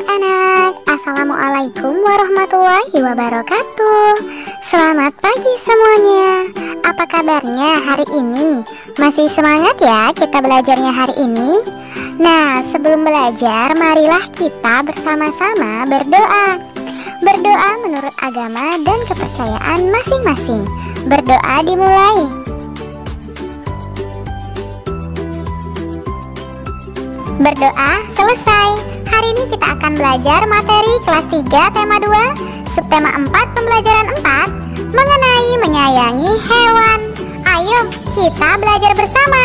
anak-anak, assalamualaikum warahmatullahi wabarakatuh. Selamat pagi semuanya. Apa kabarnya hari ini? Masih semangat ya kita belajarnya hari ini? Nah, sebelum belajar, marilah kita bersama-sama berdoa. Berdoa menurut agama dan kepercayaan masing-masing. Berdoa dimulai. Berdoa selesai. Hari ini kita akan belajar materi kelas 3 tema 2, subtema 4 pembelajaran 4 mengenai menyayangi hewan. Ayo kita belajar bersama.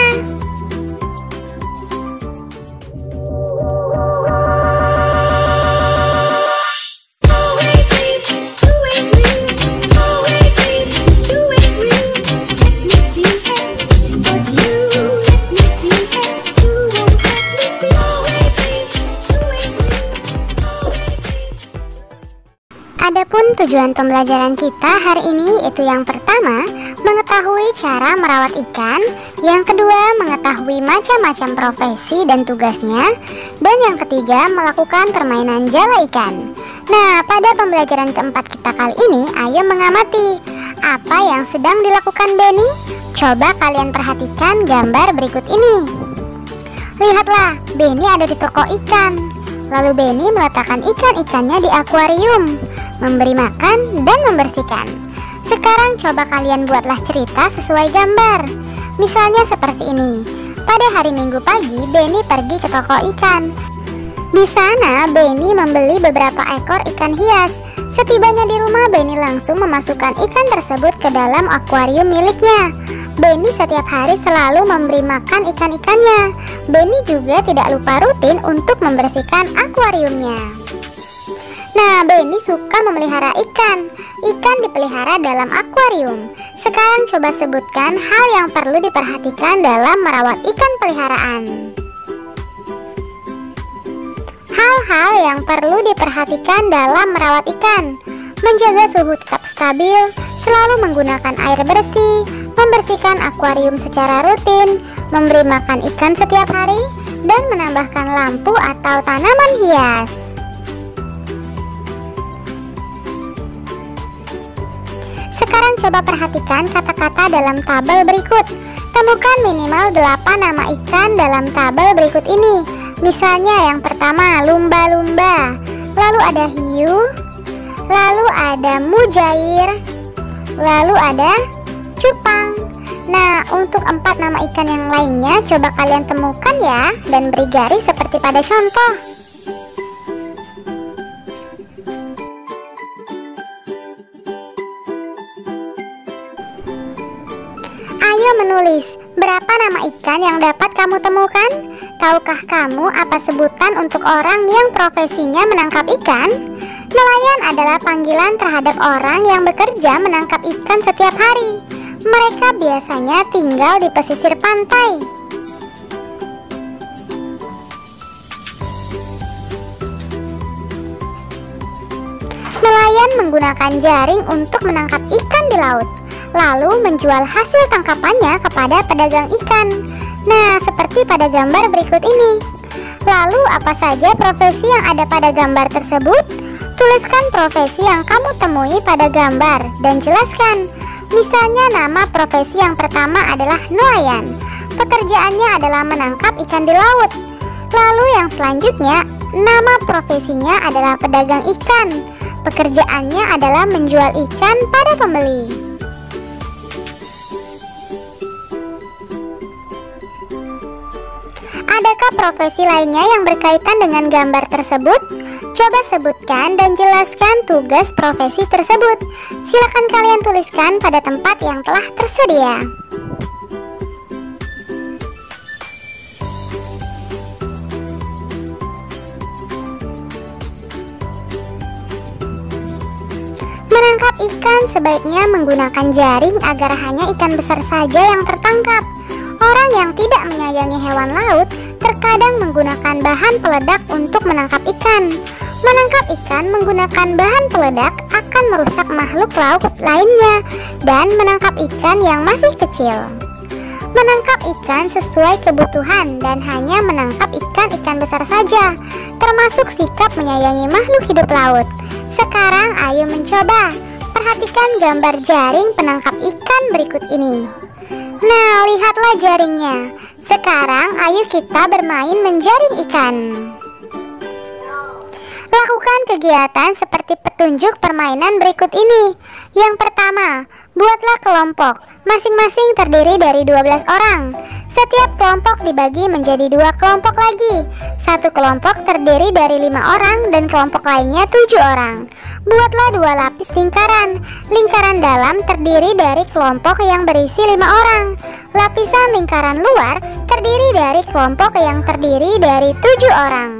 Adapun tujuan pembelajaran kita hari ini itu yang pertama, mengetahui cara merawat ikan, yang kedua, mengetahui macam-macam profesi dan tugasnya, dan yang ketiga, melakukan permainan jala ikan. Nah, pada pembelajaran keempat kita kali ini, ayo mengamati apa yang sedang dilakukan Benny. Coba kalian perhatikan gambar berikut ini. Lihatlah, Benny ada di toko ikan. Lalu Benny meletakkan ikan-ikannya di akuarium, memberi makan dan membersihkan. Sekarang coba kalian buatlah cerita sesuai gambar. Misalnya seperti ini. Pada hari Minggu pagi, Benny pergi ke toko ikan. Di sana, Benny membeli beberapa ekor ikan hias. Setibanya di rumah, Benny langsung memasukkan ikan tersebut ke dalam akuarium miliknya. Benny setiap hari selalu memberi makan ikan-ikannya. Benny juga tidak lupa rutin untuk membersihkan akuariumnya. Nah, Benny suka memelihara ikan. Ikan dipelihara dalam akuarium. Sekarang coba sebutkan hal yang perlu diperhatikan dalam merawat ikan peliharaan. Hal-hal yang perlu diperhatikan dalam merawat ikan: menjaga suhu tetap stabil, selalu menggunakan air bersih, membersihkan akuarium secara rutin, memberi makan ikan setiap hari, dan menambahkan lampu atau tanaman hias. Sekarang coba perhatikan kata-kata dalam tabel berikut. Temukan minimal 8 nama ikan dalam tabel berikut ini. Misalnya yang pertama, lumba-lumba, lalu ada hiu, lalu ada mujair, lalu ada cupang. Nah, untuk 4 nama ikan yang lainnya coba kalian temukan ya, dan beri garis seperti pada contoh. Ayo menulis, berapa nama ikan yang dapat kamu temukan? Tahukah kamu apa sebutan untuk orang yang profesinya menangkap ikan? Nelayan adalah panggilan terhadap orang yang bekerja menangkap ikan setiap hari. Mereka biasanya tinggal di pesisir pantai. Nelayan menggunakan jaring untuk menangkap ikan di laut, lalu menjual hasil tangkapannya kepada pedagang ikan. Nah, seperti pada gambar berikut ini. Lalu, apa saja profesi yang ada pada gambar tersebut? Tuliskan profesi yang kamu temui pada gambar dan jelaskan. Misalnya nama profesi yang pertama adalah nelayan. Pekerjaannya adalah menangkap ikan di laut. Lalu yang selanjutnya, nama profesinya adalah pedagang ikan. Pekerjaannya adalah menjual ikan pada pembeli. Adakah profesi lainnya yang berkaitan dengan gambar tersebut? Coba sebutkan dan jelaskan tugas profesi tersebut. Silakan kalian tuliskan pada tempat yang telah tersedia. Menangkap ikan sebaiknya menggunakan jaring agar hanya ikan besar saja yang tertangkap. Orang yang tidak menyayangi hewan laut terkadang menggunakan bahan peledak untuk menangkap ikan. Menangkap ikan menggunakan bahan peledak akan merusak makhluk laut lainnya dan menangkap ikan yang masih kecil. menangkap ikan sesuai kebutuhan dan hanya menangkap ikan-ikan besar saja, termasuk sikap menyayangi makhluk hidup laut. Sekarang ayo mencoba. Perhatikan gambar jaring penangkap ikan berikut ini. Nah, lihatlah jaringnya. Sekarang ayo kita bermain menjaring ikan. Lakukan kegiatan seperti petunjuk permainan berikut ini. Yang pertama, buatlah kelompok. Masing-masing terdiri dari 12 orang. Setiap kelompok dibagi menjadi 2 kelompok lagi. Satu kelompok terdiri dari 5 orang dan kelompok lainnya 7 orang. Buatlah 2 lapis lingkaran. Lingkaran dalam terdiri dari kelompok yang berisi 5 orang. Lapisan lingkaran luar terdiri dari kelompok yang terdiri dari 7 orang.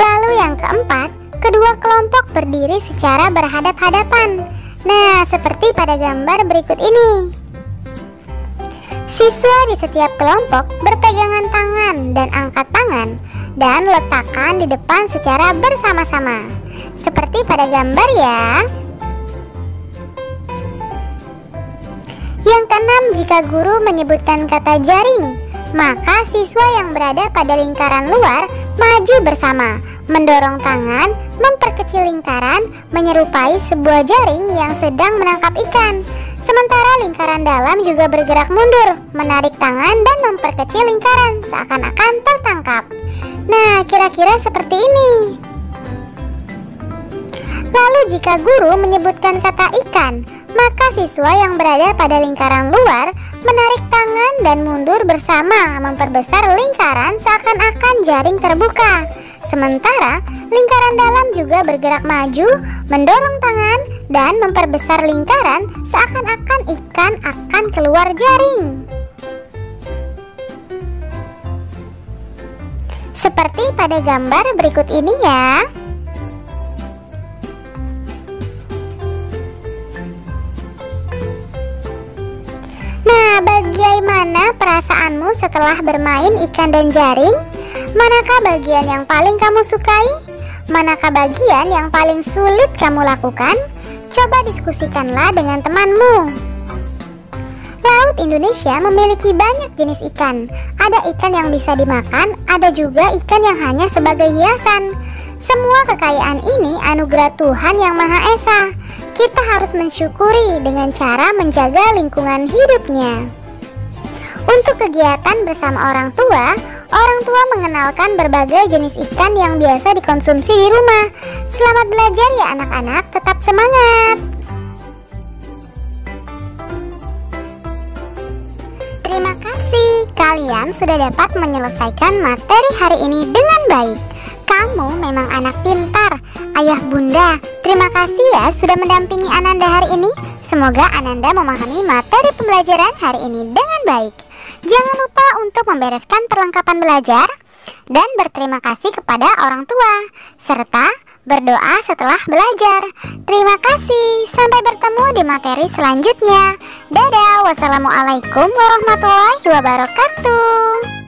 Lalu yang keempat, kedua kelompok berdiri secara berhadap-hadapan. Nah, seperti pada gambar berikut ini. Siswa di setiap kelompok berpegangan tangan dan angkat tangan dan letakkan di depan secara bersama-sama. Seperti pada gambar ya. Yang keenam, jika guru menyebutkan kata jaring, maka siswa yang berada pada lingkaran luar maju bersama, mendorong tangan, memperkecil lingkaran, menyerupai sebuah jaring yang sedang menangkap ikan. Sementara lingkaran dalam juga bergerak mundur, menarik tangan dan memperkecil lingkaran seakan-akan tertangkap. Nah, kira-kira seperti ini. Lalu jika guru menyebutkan kata ikan, maka siswa yang berada pada lingkaran luar menarik tangan dan mundur bersama, memperbesar lingkaran seakan-akan jaring terbuka. Sementara lingkaran dalam juga bergerak maju, mendorong tangan dan memperbesar lingkaran seakan-akan ikan akan keluar jaring. Seperti pada gambar berikut ini ya. Nah, bagaimana perasaanmu setelah bermain ikan dan jaring? Manakah bagian yang paling kamu sukai? Manakah bagian yang paling sulit kamu lakukan? Coba diskusikanlah dengan temanmu. Laut Indonesia memiliki banyak jenis ikan. Ada ikan yang bisa dimakan, ada juga ikan yang hanya sebagai hiasan. Semua kekayaan ini anugerah Tuhan Yang Maha Esa. Kita harus mensyukuri dengan cara menjaga lingkungan hidupnya. Untuk kegiatan bersama orang tua mengenalkan berbagai jenis ikan yang biasa dikonsumsi di rumah. Selamat belajar ya anak-anak, tetap semangat! Terima kasih, kalian sudah dapat menyelesaikan materi hari ini dengan baik. Kamu memang anak pintar. Ayah bunda, terima kasih ya sudah mendampingi Ananda hari ini. Semoga Ananda memahami materi pembelajaran hari ini dengan baik. Jangan lupa untuk membereskan perlengkapan belajar dan berterima kasih kepada orang tua, serta berdoa setelah belajar. Terima kasih, sampai bertemu di materi selanjutnya. Dadah, wassalamualaikum warahmatullahi wabarakatuh.